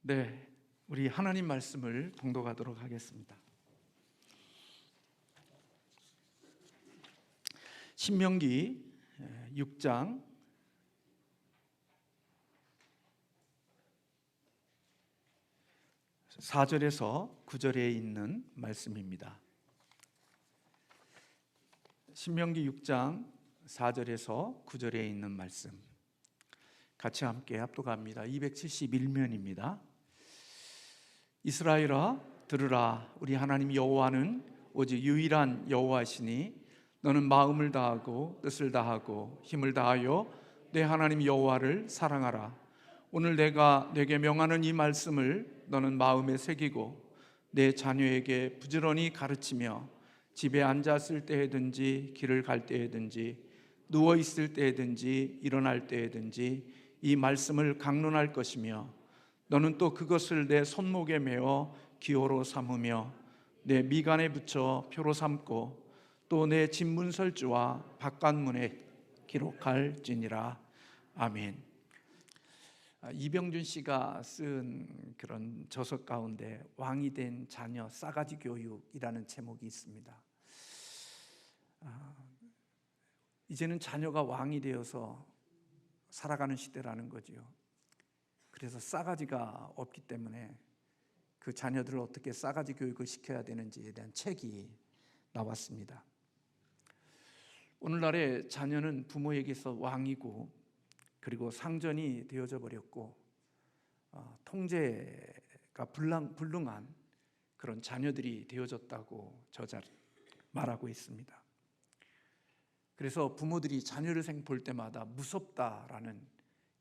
네, 우리 하나님 말씀을 봉독하도록 하겠습니다. 신명기 6장 4절에서 9절에 있는 말씀입니다. 신명기 6장 4절에서 9절에 있는 말씀 같이 함께 합독합니다. 271면입니다. 이스라엘아 들으라. 우리 하나님 여호와는 오직 유일한 여호와시니 너는 마음을 다하고 뜻을 다하고 힘을 다하여 내 하나님 여호와를 사랑하라. 오늘 내가 네게 명하는 이 말씀을 너는 마음에 새기고 내 자녀에게 부지런히 가르치며 집에 앉았을 때에든지 길을 갈 때에든지 누워 있을 때에든지 일어날 때에든지 이 말씀을 강론할 것이며 너는 또 그것을 내 손목에 메어 기호로 삼으며 내 미간에 붙여 표로 삼고 또 내 집문설주와 바깥문에 기록할지니라. 아멘. 이병준 씨가 쓴 그런 저서 가운데 왕이 된 자녀 싸가지 교육이라는 제목이 있습니다. 이제는 자녀가 왕이 되어서 살아가는 시대라는 거지요. 그래서 싸가지가 없기 때문에 그 자녀들을 어떻게 싸가지 교육을 시켜야 되는지에 대한 책이 나왔습니다. 오늘날의 자녀는 부모에게서 왕이고 그리고 상전이 되어져 버렸고 통제가 불능한 그런 자녀들이 되어졌다고 저자는 말하고 있습니다. 그래서 부모들이 자녀를 볼 때마다 무섭다라는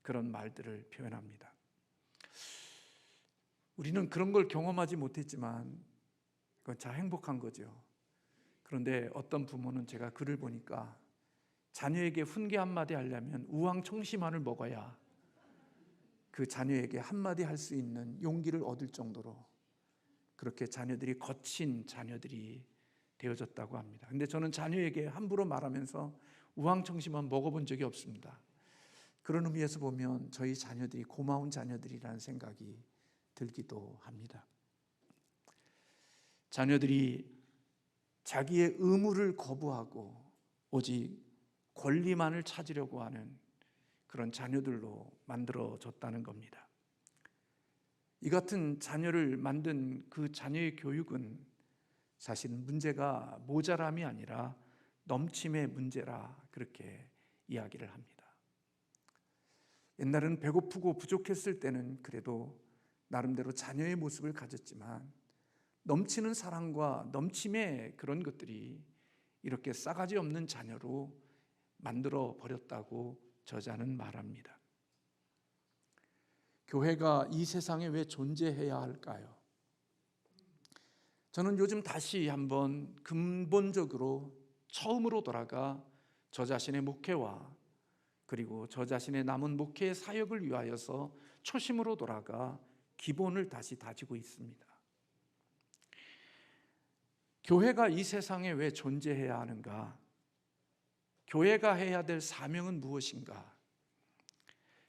그런 말들을 표현합니다. 우리는 그런 걸 경험하지 못했지만 그건 참 행복한 거죠. 그런데 어떤 부모는 제가 글을 보니까 자녀에게 훈계 한마디 하려면 우황청심환을 먹어야 그 자녀에게 한마디 할 수 있는 용기를 얻을 정도로 그렇게 자녀들이 거친 자녀들이 되어졌다고 합니다. 근데 저는 자녀에게 함부로 말하면서 우황청심환 먹어본 적이 없습니다. 그런 의미에서 보면 저희 자녀들이 고마운 자녀들이라는 생각이 들기도 합니다. 자녀들이 자기의 의무를 거부하고 오직 권리만을 찾으려고 하는 그런 자녀들로 만들어졌다는 겁니다. 이 같은 자녀를 만든 그 자녀의 교육은 사실 문제가 모자람이 아니라 넘침의 문제라 그렇게 이야기를 합니다. 옛날에는 배고프고 부족했을 때는 그래도 나름대로 자녀의 모습을 가졌지만 넘치는 사랑과 넘침의 그런 것들이 이렇게 싸가지 없는 자녀로 만들어 버렸다고 저자는 말합니다. 교회가 이 세상에 왜 존재해야 할까요? 저는 요즘 다시 한번 근본적으로 처음으로 돌아가 저 자신의 목회와 그리고 저 자신의 남은 목회의 사역을 위하여서 초심으로 돌아가 기본을 다시 다지고 있습니다. 교회가 이 세상에 왜 존재해야 하는가? 교회가 해야 될 사명은 무엇인가?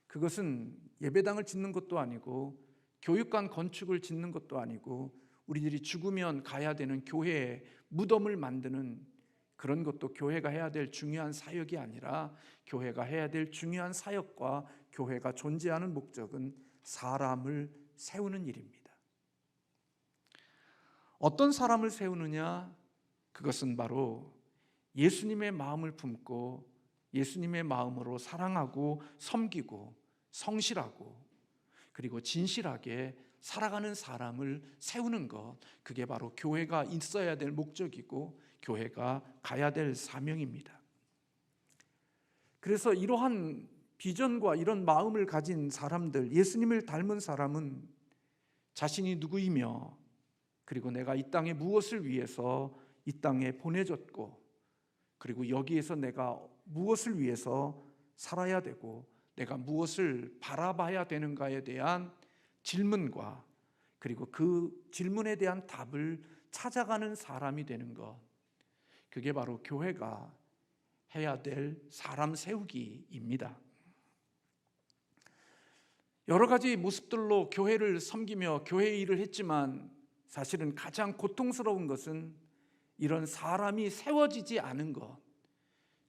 그것은 예배당을 짓는 것도 아니고 교육관 건축을 짓는 것도 아니고 우리들이 죽으면 가야 되는 교회의 무덤을 만드는 그런 것도 교회가 해야 될 중요한 사역이 아니라 교회가 해야 될 중요한 사역과 교회가 존재하는 목적은 사람을 세우는 일입니다. 어떤 사람을 세우느냐? 그것은 바로 예수님의 마음을 품고 예수님의 마음으로 사랑하고 섬기고 성실하고 그리고 진실하게 살아가는 사람을 세우는 것, 그게 바로 교회가 있어야 될 목적이고 교회가 가야 될 사명입니다. 그래서 이러한 비전과 이런 마음을 가진 사람들, 예수님을 닮은 사람은 자신이 누구이며 그리고 내가 이 땅에 무엇을 위해서 이 땅에 보내졌고 그리고 여기에서 내가 무엇을 위해서 살아야 되고 내가 무엇을 바라봐야 되는가에 대한 질문과 그리고 그 질문에 대한 답을 찾아가는 사람이 되는 것, 그게 바로 교회가 해야 될 사람 세우기입니다. 여러 가지 모습들로 교회를 섬기며 교회 일을 했지만 사실은 가장 고통스러운 것은 이런 사람이 세워지지 않은 것,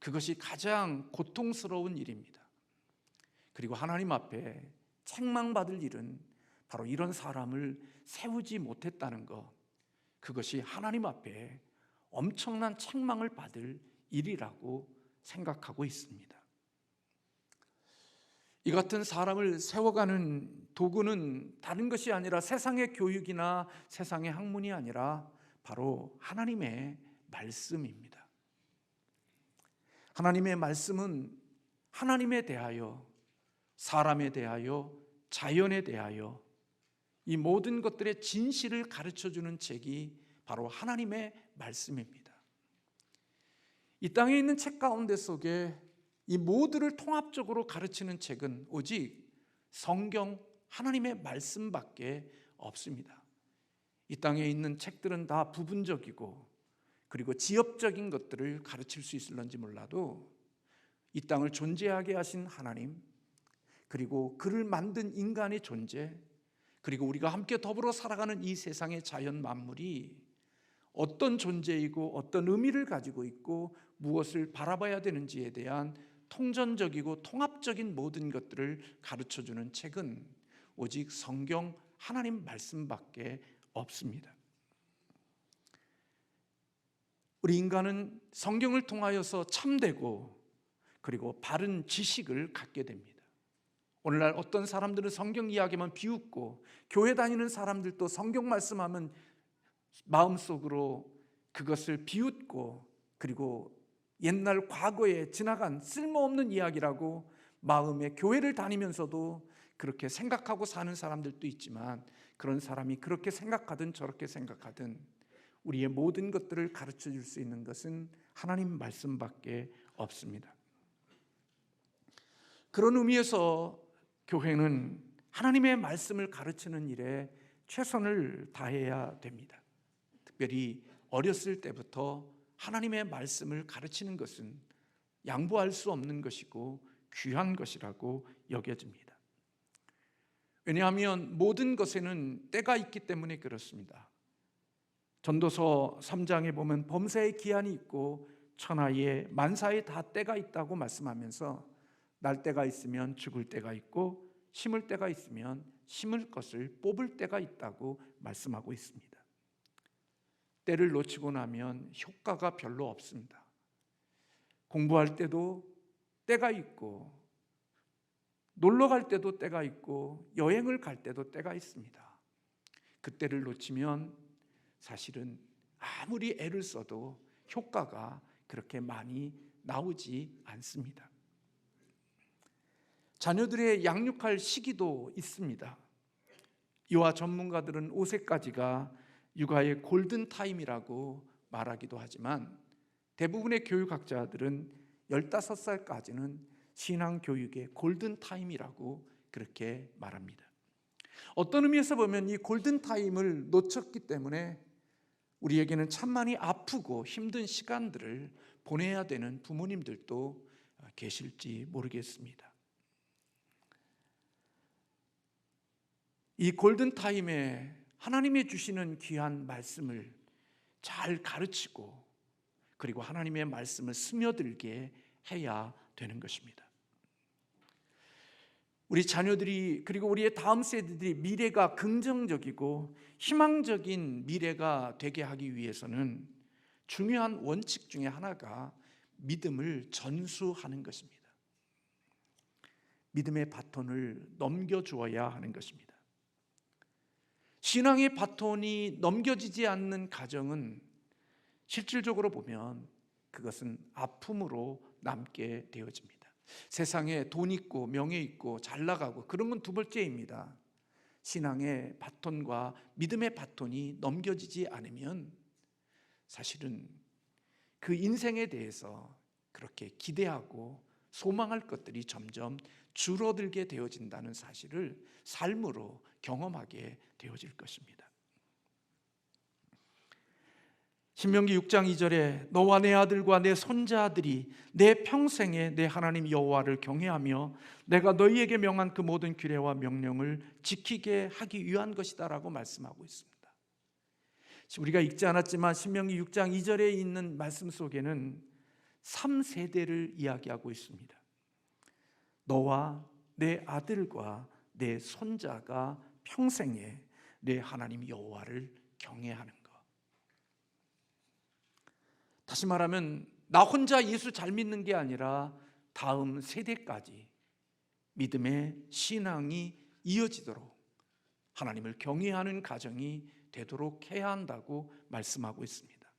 그것이 가장 고통스러운 일입니다. 그리고 하나님 앞에 책망받을 일은 바로 이런 사람을 세우지 못했다는 것, 그것이 하나님 앞에 엄청난 책망을 받을 일이라고 생각하고 있습니다. 이 같은 사람을 세워가는 도구는 다른 것이 아니라 세상의 교육이나 세상의 학문이 아니라 바로 하나님의 말씀입니다. 하나님의 말씀은 하나님에 대하여, 사람에 대하여, 자연에 대하여 이 모든 것들의 진실을 가르쳐주는 책이 바로 하나님의 말씀입니다. 이 땅에 있는 책 가운데 속에 이 모두를 통합적으로 가르치는 책은 오직 성경 하나님의 말씀밖에 없습니다. 이 땅에 있는 책들은 다 부분적이고 그리고 지엽적인 것들을 가르칠 수 있을런지 몰라도 이 땅을 존재하게 하신 하나님, 그리고 그를 만든 인간의 존재, 그리고 우리가 함께 더불어 살아가는 이 세상의 자연 만물이 어떤 존재이고 어떤 의미를 가지고 있고 무엇을 바라봐야 되는지에 대한 통전적이고 통합적인 모든 것들을 가르쳐주는 책은 오직 성경 하나님 말씀밖에 없습니다. 우리 인간은 성경을 통하여서 참되고 그리고 바른 지식을 갖게 됩니다. 오늘날 어떤 사람들은 성경 이야기만 비웃고 교회 다니는 사람들도 성경 말씀하면 마음속으로 그것을 비웃고 그리고 옛날 과거에 지나간 쓸모없는 이야기라고 마음에 교회를 다니면서도 그렇게 생각하고 사는 사람들도 있지만, 그런 사람이 그렇게 생각하든 저렇게 생각하든 우리의 모든 것들을 가르쳐 줄 수 있는 것은 하나님 말씀밖에 없습니다. 그런 의미에서 교회는 하나님의 말씀을 가르치는 일에 최선을 다해야 됩니다. 특별히 어렸을 때부터 하나님의 말씀을 가르치는 것은 양보할 수 없는 것이고 귀한 것이라고 여겨집니다. 왜냐하면 모든 것에는 때가 있기 때문에 그렇습니다. 전도서 3장에 보면 범사에 기한이 있고 천하에 만사에 다 때가 있다고 말씀하면서 날 때가 있으면 죽을 때가 있고 심을 때가 있으면 심을 것을 뽑을 때가 있다고 말씀하고 있습니다. 때를 놓치고 나면 효과가 별로 없습니다. 공부할 때도 때가 있고 놀러 갈 때도 때가 있고 여행을 갈 때도 때가 있습니다. 그 때를 놓치면 사실은 아무리 애를 써도 효과가 그렇게 많이 나오지 않습니다. 자녀들의 양육할 시기도 있습니다. 이와 전문가들은 5세까지가 육아의 골든타임이라고 말하기도 하지만 대부분의 교육학자들은 15살까지는 신앙교육의 골든타임이라고 그렇게 말합니다. 어떤 의미에서 보면 이 골든타임을 놓쳤기 때문에 우리에게는 참 많이 아프고 힘든 시간들을 보내야 되는 부모님들도 계실지 모르겠습니다. 이 골든타임에 하나님이 주시는 귀한 말씀을 잘 가르치고 그리고 하나님의 말씀을 스며들게 해야 되는 것입니다. 우리 자녀들이 그리고 우리의 다음 세대들이 미래가 긍정적이고 희망적인 미래가 되게 하기 위해서는 중요한 원칙 중에 하나가 믿음을 전수하는 것입니다. 믿음의 바톤을 넘겨주어야 하는 것입니다. 신앙의 바톤이 넘겨지지 않는 가정은 실질적으로 보면 그것은 아픔으로 남게 되어집니다. 세상에 돈 있고 명예 있고 잘 나가고 그런 건 두 번째입니다. 신앙의 바톤과 믿음의 바톤이 넘겨지지 않으면 사실은 그 인생에 대해서 그렇게 기대하고 소망할 것들이 점점 줄어들게 되어진다는 사실을 삶으로 경험하게 되어질 것입니다. 신명기 6장 2절에 너와 내 아들과 내 손자들이 내 평생에 내 하나님 여호와를 경외하며 내가 너희에게 명한 그 모든 규례와 명령을 지키게 하기 위한 것이다 라고 말씀하고 있습니다. 우리가 읽지 않았지만 신명기 6장 2절에 있는 말씀 속에는 3세대를 이야기하고 있습니다. 너와 내 아들과 내 손자가 평생에 내 하나님 여호와를 경외하는 것. 다시 말하면 나 혼자 예수 잘 믿는 게 아니라 다음 세대까지 믿음의 신앙이 이어지도록 하나님을 경외하는 가정이 되도록 해야 한다고 말씀하고 있습니다.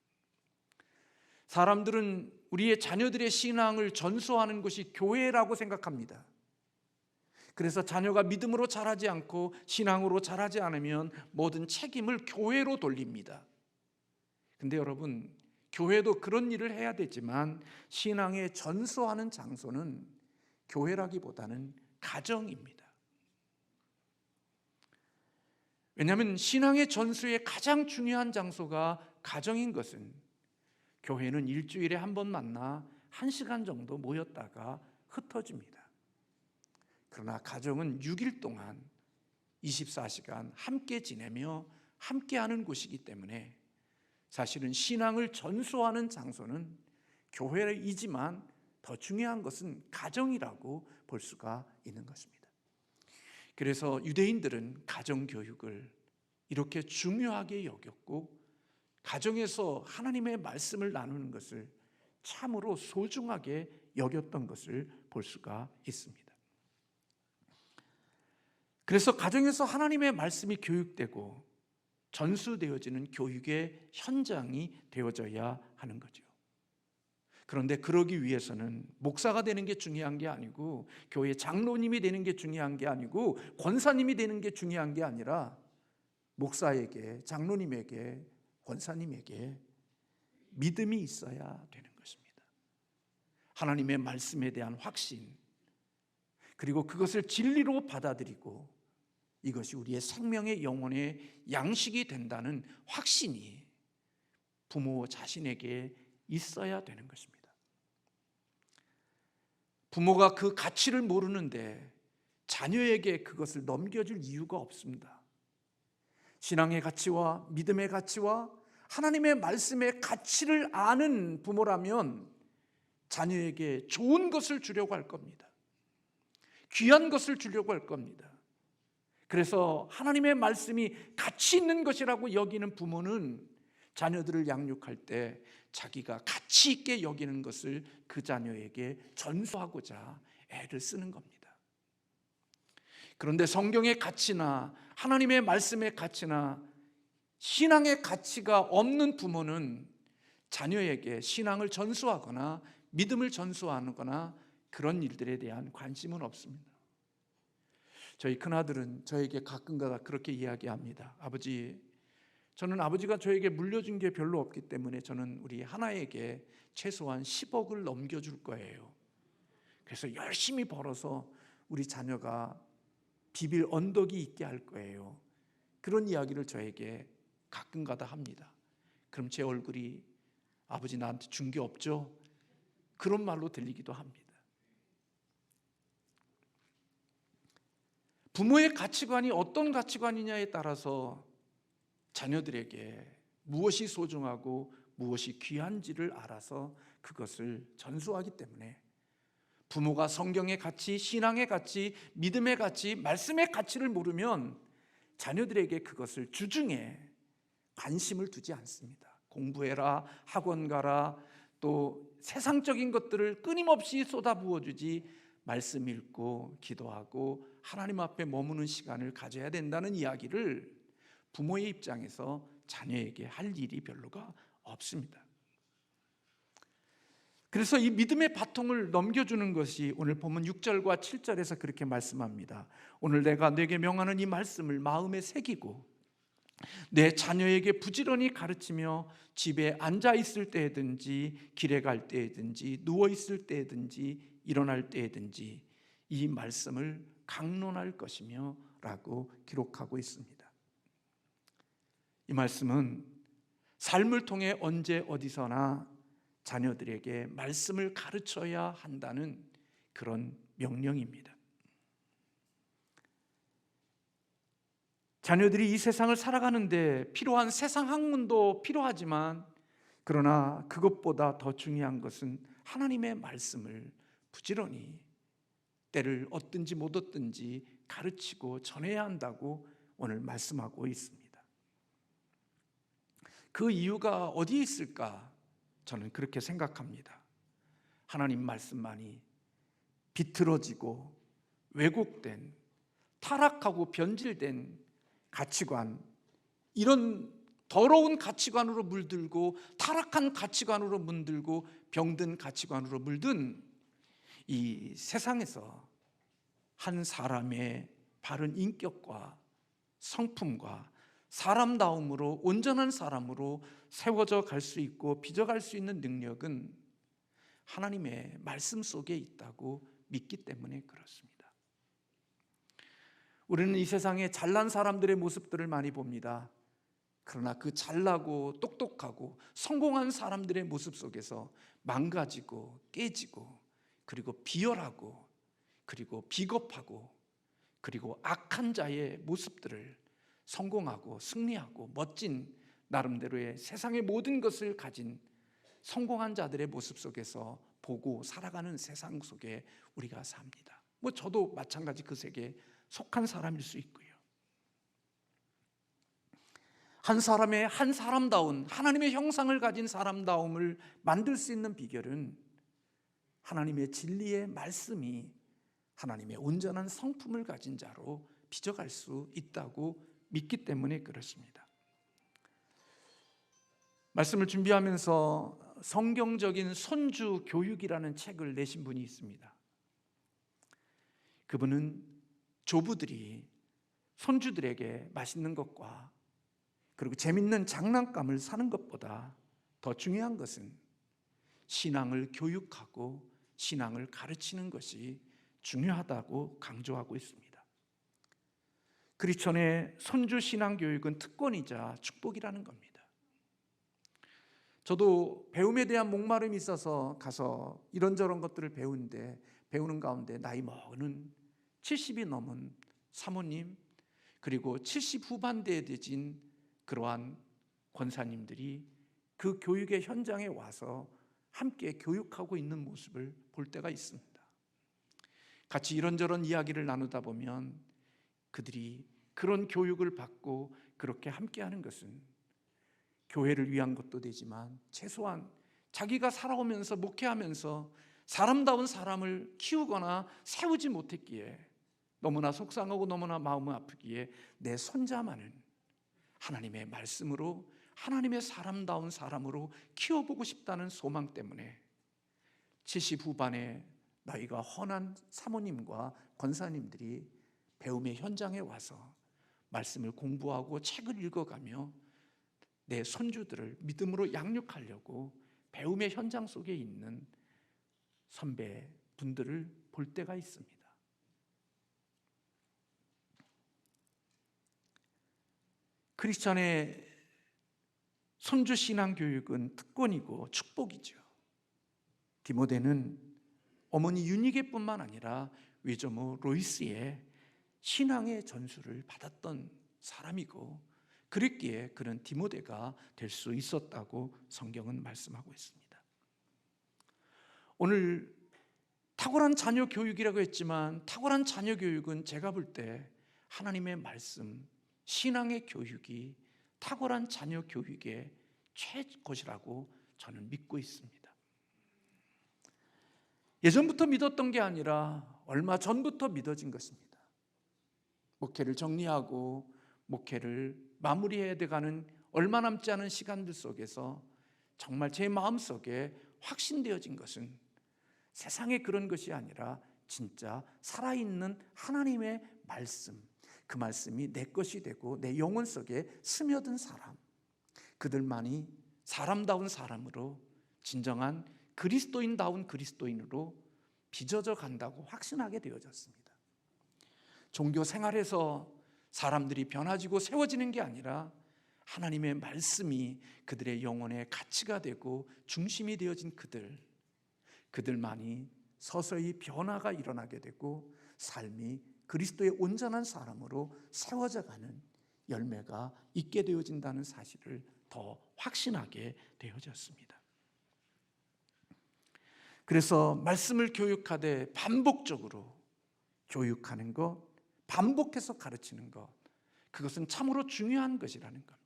사람들은 우리의 자녀들의 신앙을 전수하는 것이 교회라고 생각합니다. 그래서 자녀가 믿음으로 자라지 않고 신앙으로 자라지 않으면 모든 책임을 교회로 돌립니다. 근데 여러분, 교회도 그런 일을 해야 되지만 신앙에 전수하는 장소는 교회라기보다는 가정입니다. 왜냐하면 신앙의 전수의 가장 중요한 장소가 가정인 것은 교회는 일주일에 한 번 만나 1시간 정도 모였다가 흩어집니다. 그러나 가정은 6일 동안 24시간 함께 지내며 함께하는 곳이기 때문에 사실은 신앙을 전수하는 장소는 교회이지만 더 중요한 것은 가정이라고 볼 수가 있는 것입니다. 그래서 유대인들은 가정교육을 이렇게 중요하게 여겼고 가정에서 하나님의 말씀을 나누는 것을 참으로 소중하게 여겼던 것을 볼 수가 있습니다. 그래서 가정에서 하나님의 말씀이 교육되고 전수되어지는 교육의 현장이 되어져야 하는 거죠. 그런데 그러기 위해서는 목사가 되는 게 중요한 게 아니고 교회 장로님이 되는 게 중요한 게 아니고 권사님이 되는 게 중요한 게 아니라 목사에게, 장로님에게, 권사님에게 믿음이 있어야 되는 것입니다. 하나님의 말씀에 대한 확신, 그리고 그것을 진리로 받아들이고 이것이 우리의 생명의 영혼의 양식이 된다는 확신이 부모 자신에게 있어야 되는 것입니다. 부모가 그 가치를 모르는데 자녀에게 그것을 넘겨줄 이유가 없습니다. 신앙의 가치와 믿음의 가치와 하나님의 말씀의 가치를 아는 부모라면 자녀에게 좋은 것을 주려고 할 겁니다. 귀한 것을 주려고 할 겁니다. 그래서 하나님의 말씀이 가치 있는 것이라고 여기는 부모는 자녀들을 양육할 때 자기가 가치 있게 여기는 것을 그 자녀에게 전수하고자 애를 쓰는 겁니다. 그런데 성경의 가치나 하나님의 말씀의 가치나 신앙의 가치가 없는 부모는 자녀에게 신앙을 전수하거나 믿음을 전수하거나 그런 일들에 대한 관심은 없습니다. 저희 큰아들은 저에게 가끔가다 그렇게 이야기합니다. 아버지, 저는 아버지가 저에게 물려준 게 별로 없기 때문에 저는 우리 하나에게 최소한 10억을 넘겨줄 거예요. 그래서 열심히 벌어서 우리 자녀가 비빌 언덕이 있게 할 거예요. 그런 이야기를 저에게 가끔가다 합니다. 그럼 제 얼굴이 아버지 나한테 준 게 없죠? 그런 말로 들리기도 합니다. 부모의 가치관이 어떤 가치관이냐에 따라서 자녀들에게 무엇이 소중하고 무엇이 귀한지를 알아서 그것을 전수하기 때문에 부모가 성경의 가치, 신앙의 가치, 믿음의 가치, 말씀의 가치를 모르면 자녀들에게 그것을 주중에 관심을 두지 않습니다. 공부해라, 학원 가라, 또 세상적인 것들을 끊임없이 쏟아부어주지 말씀 읽고 기도하고 하나님 앞에 머무는 시간을 가져야 된다는 이야기를 부모의 입장에서 자녀에게 할 일이 별로가 없습니다. 그래서 이 믿음의 바통을 넘겨주는 것이 오늘 본문 6절과 7절에서 그렇게 말씀합니다. 오늘 내가 네게 명하는 이 말씀을 마음에 새기고 내 자녀에게 부지런히 가르치며 집에 앉아 있을 때든지 길에 갈 때든지 누워 있을 때든지 일어날 때든지 이 말씀을 강론할 것이며 라고 기록하고 있습니다. 이 말씀은 삶을 통해 언제 어디서나 자녀들에게 말씀을 가르쳐야 한다는 그런 명령입니다. 자녀들이 이 세상을 살아가는데 필요한 세상 학문도 필요하지만, 그러나 그것보다 더 중요한 것은 하나님의 말씀을 부지런히 때를 얻든지 못 얻든지 가르치고 전해야 한다고 오늘 말씀하고 있습니다. 그 이유가 어디에 있을까? 저는 그렇게 생각합니다. 하나님 말씀만이 비틀어지고 왜곡된, 타락하고 변질된 가치관, 이런 더러운 가치관으로 물들고 타락한 가치관으로 물들고 병든 가치관으로 물든 이 세상에서 한 사람의 바른 인격과 성품과 사람다움으로, 온전한 사람으로 세워져 갈 수 있고 빚어갈 수 있는 능력은 하나님의 말씀 속에 있다고 믿기 때문에 그렇습니다. 우리는 이 세상에 잘난 사람들의 모습들을 많이 봅니다. 그러나 그 잘나고 똑똑하고 성공한 사람들의 모습 속에서 망가지고 깨지고, 그리고 비열하고, 그리고 비겁하고, 그리고 악한 자의 모습들을 성공하고 승리하고 멋진 나름대로의 세상의 모든 것을 가진 성공한 자들의 모습 속에서 보고 살아가는 세상 속에 우리가 삽니다. 저도 마찬가지 그 세계에 속한 사람일 수 있고요. 한 사람의 한 사람다운, 하나님의 형상을 가진 사람다움을 만들 수 있는 비결은 하나님의 진리의 말씀이 하나님의 온전한 성품을 가진 자로 빚어갈 수 있다고 믿기 때문에 그렇습니다. 말씀을 준비하면서 성경적인 손주 교육이라는 책을 내신 분이 있습니다. 그분은 조부들이 손주들에게 맛있는 것과 그리고 재밌는 장난감을 사는 것보다 더 중요한 것은 신앙을 교육하고 신앙을 가르치는 것이 중요하다고 강조하고 있습니다. 크리스천의 손주 신앙 교육은 특권이자 축복이라는 겁니다. 저도 배움에 대한 목마름이 있어서 가서 이런저런 것들을 배우는 가운데 나이 먹은 70이 넘은 사모님, 그리고 70 후반대에 되진 그러한 권사님들이 그 교육의 현장에 와서 함께 교육하고 있는 모습을 볼 때가 있습니다. 같이 이런저런 이야기를 나누다 보면 그들이 그런 교육을 받고 그렇게 함께하는 것은 교회를 위한 것도 되지만 최소한 자기가 살아오면서 목회하면서 사람다운 사람을 키우거나 세우지 못했기에 너무나 속상하고 너무나 마음이 아프기에 내 손자만은 하나님의 말씀으로, 하나님의 사람다운 사람으로 키워보고 싶다는 소망 때문에 70 후반의 나이가 헌한 사모님과 권사님들이 배움의 현장에 와서 말씀을 공부하고 책을 읽어가며 내 손주들을 믿음으로 양육하려고 배움의 현장 속에 있는 선배분들을 볼 때가 있습니다. 크리스천의 손주 신앙 교육은 특권이고 축복이죠. 디모데는 어머니 유니게뿐만 아니라 외조모 로이스의 신앙의 전수를 받았던 사람이고, 그랬기에 그는 디모데가 될 수 있었다고 성경은 말씀하고 있습니다. 오늘 탁월한 자녀 교육이라고 했지만 탁월한 자녀 교육은 제가 볼 때 하나님의 말씀, 신앙의 교육이 탁월한 자녀 교육의 최고시라고 저는 믿고 있습니다. 예전부터 믿었던 게 아니라 얼마 전부터 믿어진 것입니다. 목회를 정리하고 목회를 마무리해야 돼가는 얼마 남지 않은 시간들 속에서 정말 제 마음속에 확신되어진 것은 세상에 그런 것이 아니라 진짜 살아있는 하나님의 말씀, 그 말씀이 내 것이 되고 내 영혼 속에 스며든 사람, 그들만이 사람다운 사람으로, 진정한 그리스도인다운 그리스도인으로 빚어져 간다고 확신하게 되어졌습니다. 종교 생활에서 사람들이 변화지고 세워지는 게 아니라 하나님의 말씀이 그들의 영혼의 가치가 되고 중심이 되어진 그들만이 서서히 변화가 일어나게 되고 삶이 그리스도의 온전한 사람으로 세워져 가는 열매가 있게 되어진다는 사실을 더 확신하게 되어졌습니다. 그래서 말씀을 교육하되 반복적으로 교육하는 것, 반복해서 가르치는 것, 그것은 참으로 중요한 것이라는 겁니다.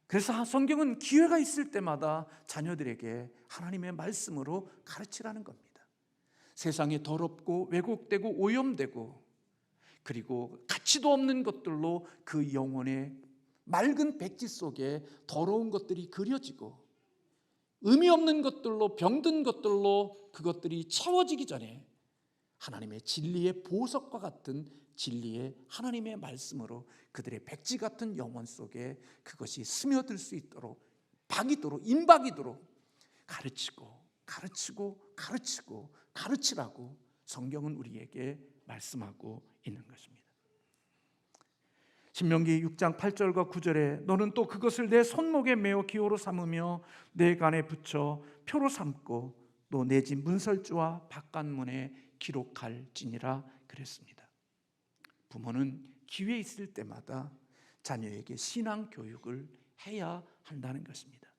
그래서 성경은 기회가 있을 때마다 자녀들에게 하나님의 말씀으로 가르치라는 겁니다. 세상에 더럽고 왜곡되고 오염되고 그리고 가치도 없는 것들로 그 영혼의 맑은 백지 속에 더러운 것들이 그려지고 의미 없는 것들로, 병든 것들로 그것들이 채워지기 전에 하나님의 진리의 보석과 같은 진리의 하나님의 말씀으로 그들의 백지 같은 영혼 속에 그것이 스며들 수 있도록 박이도록 임박이도록 가르치라고 성경은 우리에게 말씀하고 있는 것입니다. 신명기 6장 8절과 9절에 너는 또 그것을 내 손목에 메어 기호로 삼으며 내 간에 붙여 표로 삼고 또 내 집 문설주와 바깥문에 기록할지니라 그랬습니다. 부모는 기회 있을 때마다 자녀에게 신앙 교육을 해야 한다는 것입니다.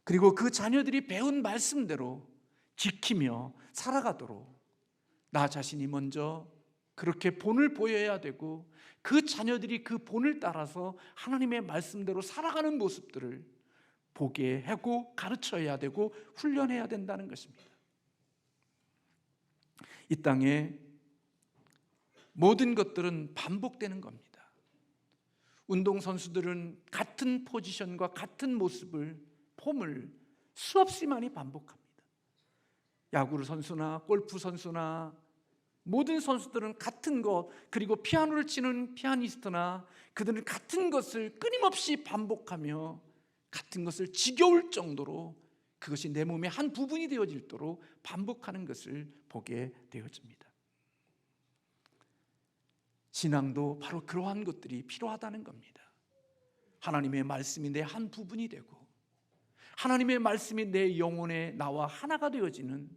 그리고 그 자녀들이 배운 말씀대로 지키며 살아가도록 나 자신이 먼저 그렇게 본을 보여야 되고 그 자녀들이 그 본을 따라서 하나님의 말씀대로 살아가는 모습들을 보게 하고 가르쳐야 되고 훈련해야 된다는 것입니다. 이 땅에 모든 것들은 반복되는 겁니다. 운동선수들은 같은 포지션과 같은 폼을 수없이 많이 반복합니다. 야구 선수나 골프 선수나 모든 선수들은 같은 것, 그리고 피아노를 치는 피아니스트나 그들은 같은 것을 끊임없이 반복하며 같은 것을 지겨울 정도로 그것이 내 몸의 한 부분이 되어질도록 반복하는 것을 보게 되어집니다. 신앙도 바로 그러한 것들이 필요하다는 겁니다. 하나님의 말씀이 내 한 부분이 되고 하나님의 말씀이 내 영혼에 나와 하나가 되어지는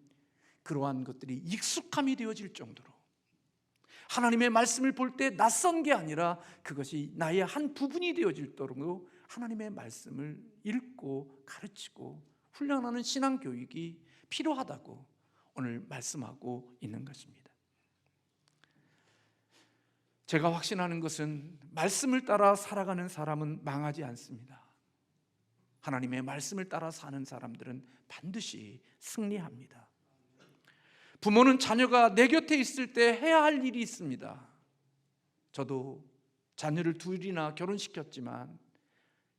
그러한 것들이 익숙함이 되어질 정도로 하나님의 말씀을 볼 때 낯선 게 아니라 그것이 나의 한 부분이 되어질 정도로 하나님의 말씀을 읽고 가르치고 훈련하는 신앙 교육이 필요하다고 오늘 말씀하고 있는 것입니다. 제가 확신하는 것은 말씀을 따라 살아가는 사람은 망하지 않습니다. 하나님의 말씀을 따라 사는 사람들은 반드시 승리합니다. 부모는 자녀가 내 곁에 있을 때 해야 할 일이 있습니다. 저도 자녀를 둘이나 결혼시켰지만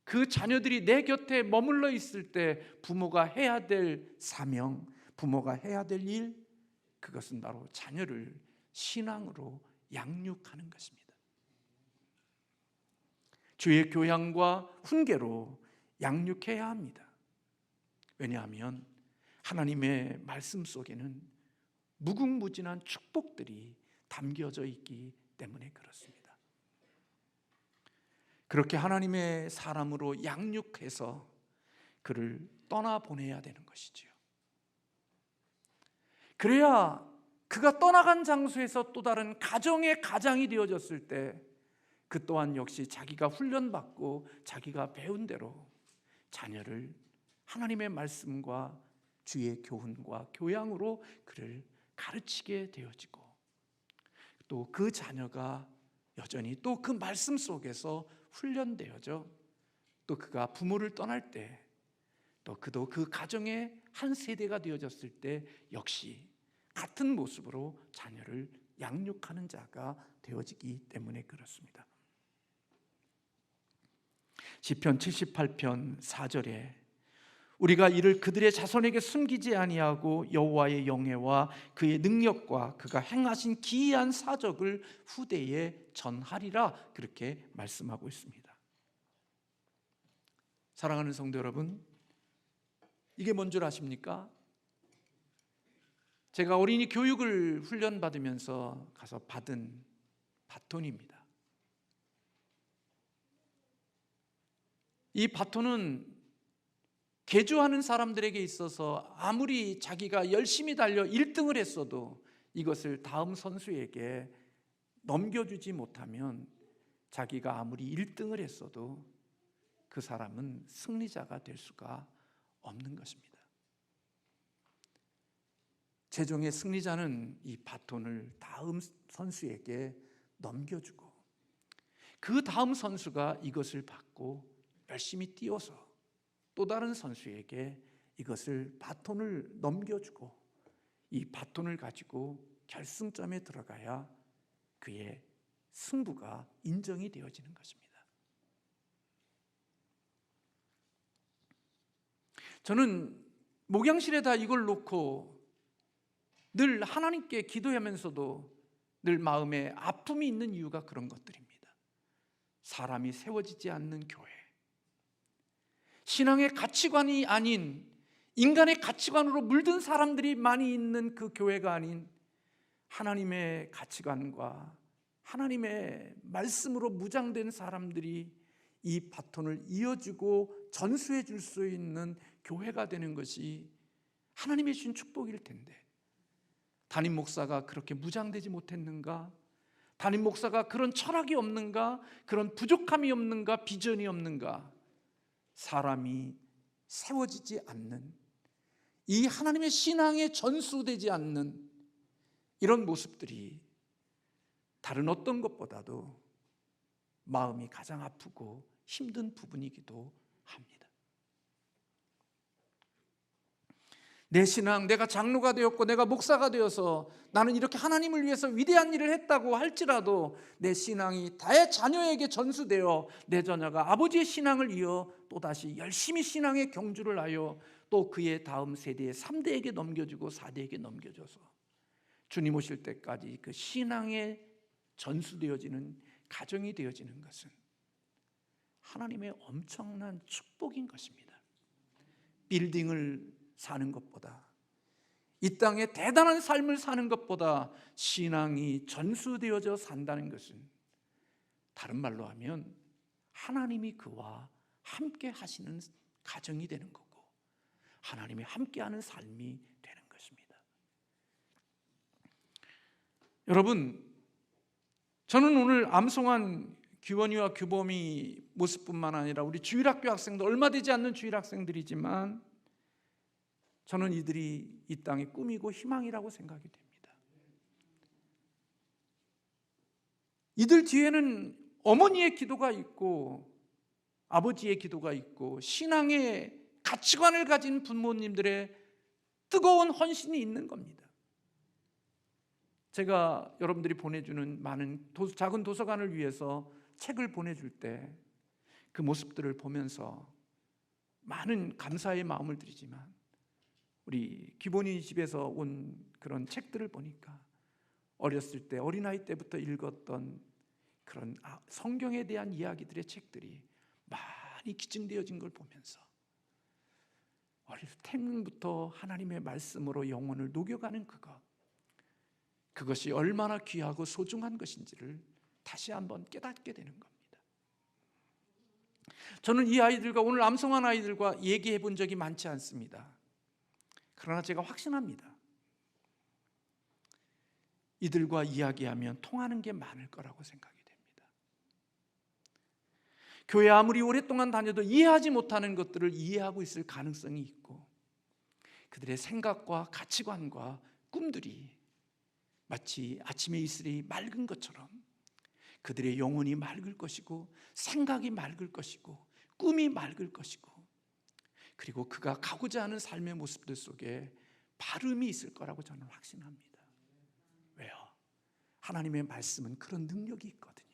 그 자녀들이 내 곁에 머물러 있을 때 부모가 해야 될 사명, 부모가 해야 될 일, 그것은 바로 자녀를 신앙으로 양육하는 것입니다. 주의 교양과 훈계로 양육해야 합니다. 왜냐하면 하나님의 말씀 속에는 무궁무진한 축복들이 담겨져 있기 때문에 그렇습니다. 그렇게 하나님의 사람으로 양육해서 그를 떠나보내야 되는 것이지요. 그래야 그가 떠나간 장소에서 또 다른 가정의 가장이 되어졌을 때 그 또한 역시 자기가 훈련받고 자기가 배운 대로 자녀를 하나님의 말씀과 주의 교훈과 교양으로 그를 가르치게 되어지고 또 그 자녀가 여전히 또 그 말씀 속에서 훈련되어져 또 그가 부모를 떠날 때 또 그도 그 가정의 한 세대가 되어졌을 때 역시 같은 모습으로 자녀를 양육하는 자가 되어지기 때문에 그렇습니다. 시편 78편 4절에 우리가 이를 그들의 자손에게 숨기지 아니하고 여호와의 영예와 그의 능력과 그가 행하신 기이한 사적을 후대에 전하리라 그렇게 말씀하고 있습니다. 사랑하는 성도 여러분, 이게 뭔 줄 아십니까? 제가 어린이 교육을 훈련받으면서 가서 받은 바톤입니다. 이 바톤은 개조하는 사람들에게 있어서 아무리 자기가 열심히 달려 1등을 했어도 이것을 다음 선수에게 넘겨주지 못하면 자기가 아무리 1등을 했어도 그 사람은 승리자가 될 수가 없는 것입니다. 최종의 승리자는 이 바톤을 다음 선수에게 넘겨주고 그 다음 선수가 이것을 받고 열심히 뛰어서 또 다른 선수에게 이것을 바톤을 넘겨주고 이 바톤을 가지고 결승점에 들어가야 그의 승부가 인정이 되어지는 것입니다. 저는 목양실에다 이걸 놓고 늘 하나님께 기도하면서도 늘 마음에 아픔이 있는 이유가 그런 것들입니다. 사람이 세워지지 않는 교회, 신앙의 가치관이 아닌 인간의 가치관으로 물든 사람들이 많이 있는 그 교회가 아닌 하나님의 가치관과 하나님의 말씀으로 무장된 사람들이 이 바톤을 이어주고 전수해 줄 수 있는 교회가 되는 것이 하나님의 주신 축복일 텐데, 담임 목사가 그렇게 무장되지 못했는가? 담임 목사가 그런 철학이 없는가? 그런 부족함이 없는가? 비전이 없는가? 사람이 세워지지 않는, 이 하나님의 신앙에 전수되지 않는 이런 모습들이 다른 어떤 것보다도 마음이 가장 아프고 힘든 부분이기도 합니다. 내 신앙, 내가 장로가 되었고 내가 목사가 되어서 나는 이렇게 하나님을 위해서 위대한 일을 했다고 할지라도 내 신앙이 내 자녀에게 전수되어 내 자녀가 아버지의 신앙을 이어 또다시 열심히 신앙의 경주를 하여 또 그의 다음 세대의 3대에게 넘겨주고 4대에게 넘겨줘서 주님 오실 때까지 그 신앙에 전수되어지는 가정이 되어지는 것은 하나님의 엄청난 축복인 것입니다. 빌딩을 사는 것보다, 이 땅에 대단한 삶을 사는 것보다 신앙이 전수되어져 산다는 것은 다른 말로 하면 하나님이 그와 함께 하시는 가정이 되는 거고 하나님이 함께하는 삶이 되는 것입니다. 여러분, 저는 오늘 암송한 규원이와 규범이 모습뿐만 아니라 우리 주일학교 학생들, 얼마 되지 않는 주일학생들이지만 저는 이들이 이 땅의 꿈이고 희망이라고 생각이 됩니다. 이들 뒤에는 어머니의 기도가 있고 아버지의 기도가 있고 신앙의 가치관을 가진 부모님들의 뜨거운 헌신이 있는 겁니다. 제가 여러분들이 보내주는 많은 작은 도서관을 위해서 책을 보내줄 때 그 모습들을 보면서 많은 감사의 마음을 드리지만 우리 기본이 집에서 온 그런 책들을 보니까 어렸을 때 어린아이 때부터 읽었던 그런 성경에 대한 이야기들의 책들이 많이 기증되어진 걸 보면서 어릴 태부터 하나님의 말씀으로 영혼을 녹여가는 그것이 얼마나 귀하고 소중한 것인지를 다시 한번 깨닫게 되는 겁니다. 저는 이 아이들과 오늘 암송한 아이들과 얘기해 본 적이 많지 않습니다. 그러나 제가 확신합니다. 이들과 이야기하면 통하는 게 많을 거라고 생각이 됩니다. 교회 아무리 오랫동안 다녀도 이해하지 못하는 것들을 이해하고 있을 가능성이 있고 그들의 생각과 가치관과 꿈들이 마치 아침의 이슬이 맑은 것처럼 그들의 영혼이 맑을 것이고 생각이 맑을 것이고 꿈이 맑을 것이고 그리고 그가 가고자 하는 삶의 모습들 속에 바름이 있을 거라고 저는 확신합니다. 왜요? 하나님의 말씀은 그런 능력이 있거든요.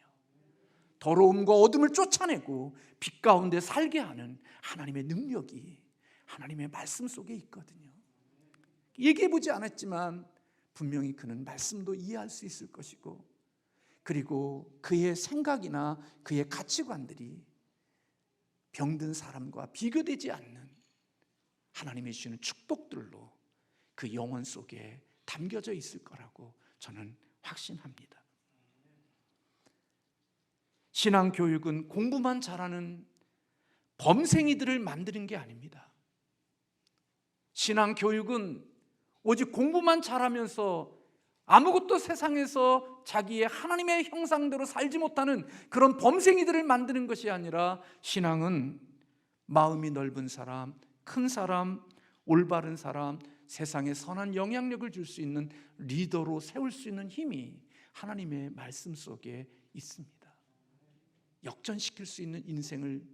더러움과 어둠을 쫓아내고 빛 가운데 살게 하는 하나님의 능력이 하나님의 말씀 속에 있거든요. 얘기해보지 않았지만 분명히 그는 말씀도 이해할 수 있을 것이고 그리고 그의 생각이나 그의 가치관들이 병든 사람과 비교되지 않는 하나님이 주시는 축복들로 그 영혼 속에 담겨져 있을 거라고 저는 확신합니다. 신앙교육은 공부만 잘하는 범생이들을 만드는 게 아닙니다. 신앙 교육은 오직 공부만 잘하면서 아무것도 세상에서 자기의 하나님의 형상대로 살지 못하는 그런 범생이들을 만드는 것이 아니라, 신앙은 마음이 넓은 사람, 큰 사람, 올바른 사람, 세상에 선한 영향력을 줄 수 있는 리더로 세울 수 있는 힘이 하나님의 말씀 속에 있습니다. 역전시킬 수 있는 인생을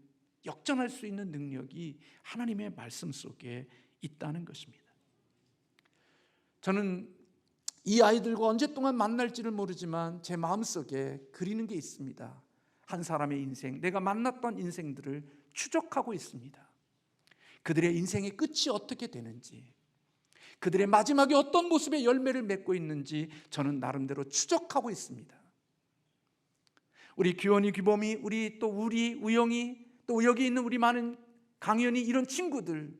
역전할 수 있는 능력이 하나님의 말씀 속에 있다는 것입니다. 저는 이 아이들과 언제 동안 만날지를 모르지만 제 마음속에 그리는 게 있습니다. 한 사람의 인생, 내가 만났던 인생들을 추적하고 있습니다. 그들의 인생의 끝이 어떻게 되는지, 그들의 마지막에 어떤 모습의 열매를 맺고 있는지 저는 나름대로 추적하고 있습니다. 우리 규원이, 규범이, 우리 우영이, 또 여기 있는 우리 많은 강연이, 이런 친구들,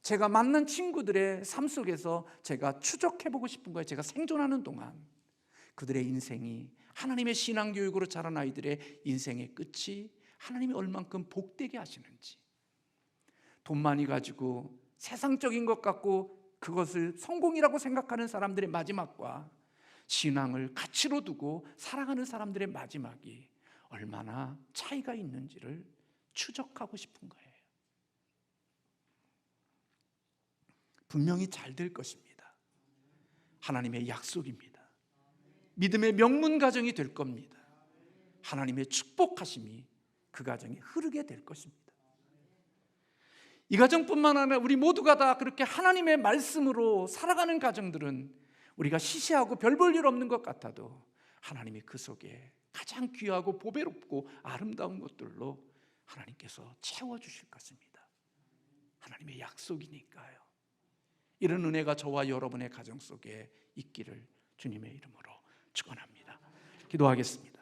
제가 만난 친구들의 삶 속에서 제가 추적해보고 싶은 거예요. 제가 생존하는 동안 그들의 인생이, 하나님의 신앙교육으로 자란 아이들의 인생의 끝이 하나님이 얼만큼 복되게 하시는지, 돈 많이 가지고 세상적인 것 갖고 그것을 성공이라고 생각하는 사람들의 마지막과 신앙을 가치로 두고 살아가는 사람들의 마지막이 얼마나 차이가 있는지를 추적하고 싶은 거예요. 분명히 잘 될 것입니다. 하나님의 약속입니다. 믿음의 명문 가정이 될 겁니다. 하나님의 축복하심이 그 가정에 흐르게 될 것입니다. 이 가정뿐만 아니라 우리 모두가 다 그렇게 하나님의 말씀으로 살아가는 가정들은 우리가 시시하고 별 볼 일 없는 것 같아도 하나님이 그 속에 가장 귀하고 보배롭고 아름다운 것들로 하나님께서 채워주실 것입니다. 하나님의 약속이니까요. 이런 은혜가 저와 여러분의 가정 속에 있기를 주님의 이름으로 축원합니다. 기도하겠습니다.